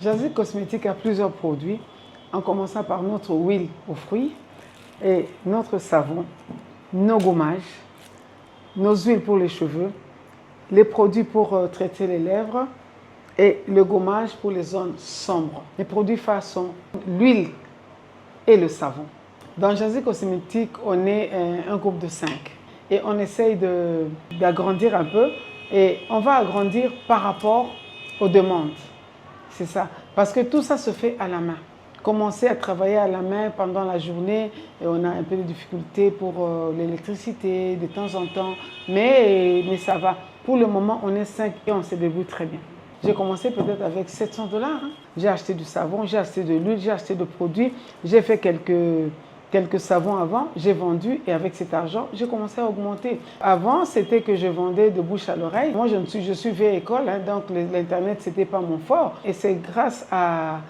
Jazzy Cosmétique a plusieurs produits, en commençant par notre huile aux fruits et notre savon, nos gommages, nos huiles pour les cheveux, les produits pour traiter les lèvres et le gommage pour les zones sombres. Les produits phares sont l'huile et le savon. Dans Jazzy Cosmétique, on est un groupe de 5 et on essaye d'agrandir un peu et on va agrandir par rapport aux demandes. C'est ça, parce que tout ça se fait à la main. Commencer à travailler à la main pendant la journée, et on a un peu de difficultés pour l'électricité de temps en temps, mais ça va. Pour le moment, on est 5 et on se débrouille très bien. J'ai commencé peut-être avec 700 $. J'ai acheté du savon, j'ai acheté de l'huile, j'ai acheté de produits, j'ai fait quelques savons avant, j'ai vendu et avec cet argent, j'ai commencé à augmenter. Avant, c'était que je vendais de bouche à l'oreille. Moi, je suis vieille école, donc l'Internet, ce n'était pas mon fort. Et c'est grâce à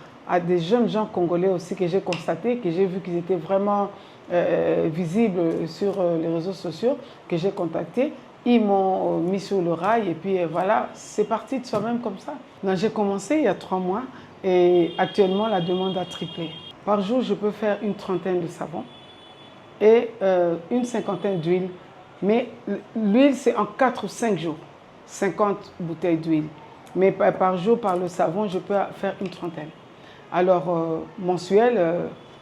des jeunes gens congolais aussi que j'ai constaté, que j'ai vu qu'ils étaient vraiment visibles sur les réseaux sociaux, que j'ai contacté. Ils m'ont mis sur le rail et puis voilà, c'est parti de soi-même comme ça. J'ai commencé il y a 3 mois et actuellement, la demande a triplé. Par jour, je peux faire une trentaine de savons et une cinquantaine d'huile. Mais l'huile, c'est en 4 ou 5 jours, 50 bouteilles d'huile. Mais par jour, par le savon, je peux faire une trentaine. Alors, mensuel,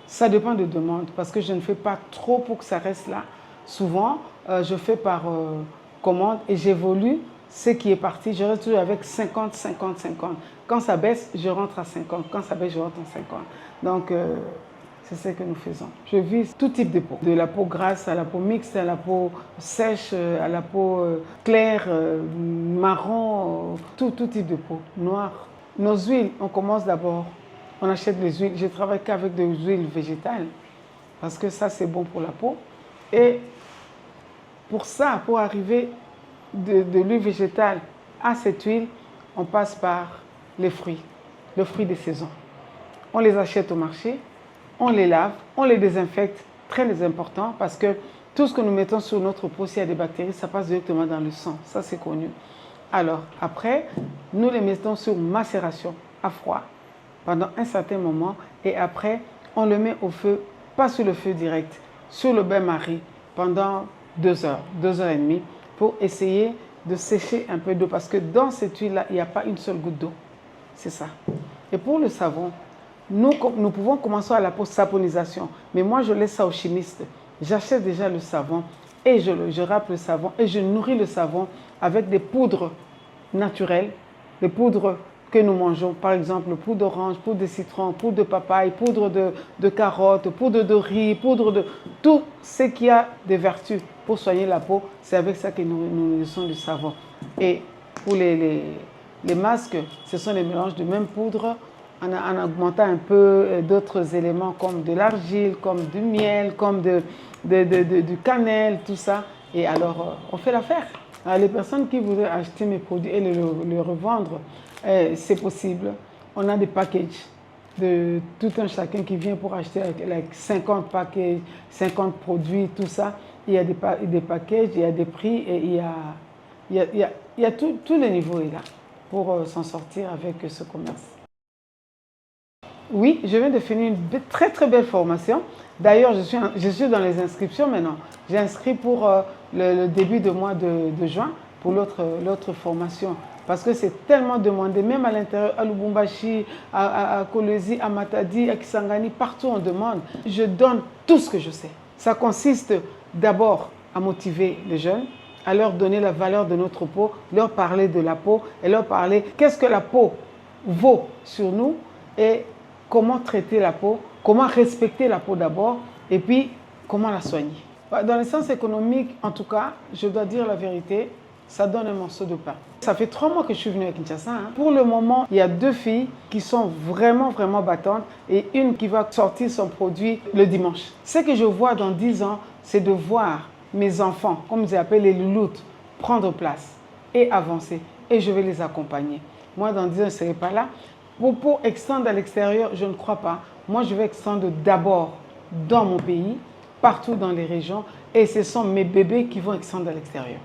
ça dépend de demande parce que je ne fais pas trop pour que ça reste là. Souvent, je fais par commande et j'évolue ce qui est parti. Je reste toujours avec 50, 50, 50. Quand ça baisse, je rentre à 50. Quand ça baisse, je rentre à 50. Donc, c'est ce que nous faisons. Je vise tout type de peau. De la peau grasse à la peau mixte, à la peau sèche, à la peau claire, marron, tout type de peau, noire. Nos huiles, on commence d'abord, on achète les huiles. Je travaille qu'avec des huiles végétales parce que ça, c'est bon pour la peau. Et pour ça, pour arriver de l'huile végétale à cette huile, on passe par les fruits des saisons. On les achète au marché, on les lave, on les désinfecte, très important parce que tout ce que nous mettons sur notre peau, s'il y a des bactéries, ça passe directement dans le sang, ça c'est connu. Alors après, nous les mettons sur macération à froid pendant un certain moment et après, on le met au feu, pas sur le feu direct, sur le bain-marie pendant 2 heures, 2 heures et demie pour essayer de sécher un peu d'eau parce que dans cette huile-là, il n'y a pas une seule goutte d'eau. C'est ça. Et pour le savon, nous pouvons commencer à la saponisation, mais moi je laisse ça aux chimistes. J'achète déjà le savon et je râpe le savon et je nourris le savon avec des poudres naturelles, des poudres que nous mangeons, par exemple poudre d'orange, poudre de citron, poudre de papaye, poudre de carotte, poudre de riz, poudre de tout ce qui a des vertus pour soigner la peau, c'est avec ça que nous nourrissons du savon. Et pour les masques, ce sont des mélanges de même poudre en augmentant un peu d'autres éléments comme de l'argile, comme du miel, comme du cannelle, tout ça. Et alors, on fait l'affaire. Les personnes qui voudraient acheter mes produits et les revendre, c'est possible. On a des packages de tout un chacun qui vient pour acheter avec 50 packages, 50 produits, tout ça. Il y a des packages, il y a des prix et il y a tous les niveaux là pour s'en sortir avec ce commerce. Oui, je viens de finir une très belle formation. D'ailleurs, je suis dans les inscriptions maintenant. J'ai inscrit pour le début du mois de juin pour l'autre formation. Parce que c'est tellement demandé, même à l'intérieur, à Lubumbashi, à Kolwezi, à Matadi, à Kisangani, partout on demande. Je donne tout ce que je sais. Ça consiste d'abord à motiver les jeunes, à leur donner la valeur de notre peau, leur parler de la peau et leur parler qu'est-ce que la peau vaut sur nous et comment traiter la peau, comment respecter la peau d'abord et puis comment la soigner. Dans le sens économique, en tout cas, je dois dire la vérité, ça donne un morceau de pain. Ça fait 3 mois que je suis venue à Kinshasa. Pour le moment, il y a 2 filles qui sont vraiment battantes et une qui va sortir son produit le dimanche. Ce que je vois dans 10 ans, c'est de voir mes enfants, comme je les appelle les louloutes, prendre place et avancer. Et je vais les accompagner. Moi, dans 10 ans, je ne serai pas là. Pour extendre à l'extérieur, je ne crois pas. Moi, je vais extendre d'abord dans mon pays, partout dans les régions. Et ce sont mes bébés qui vont extendre à l'extérieur.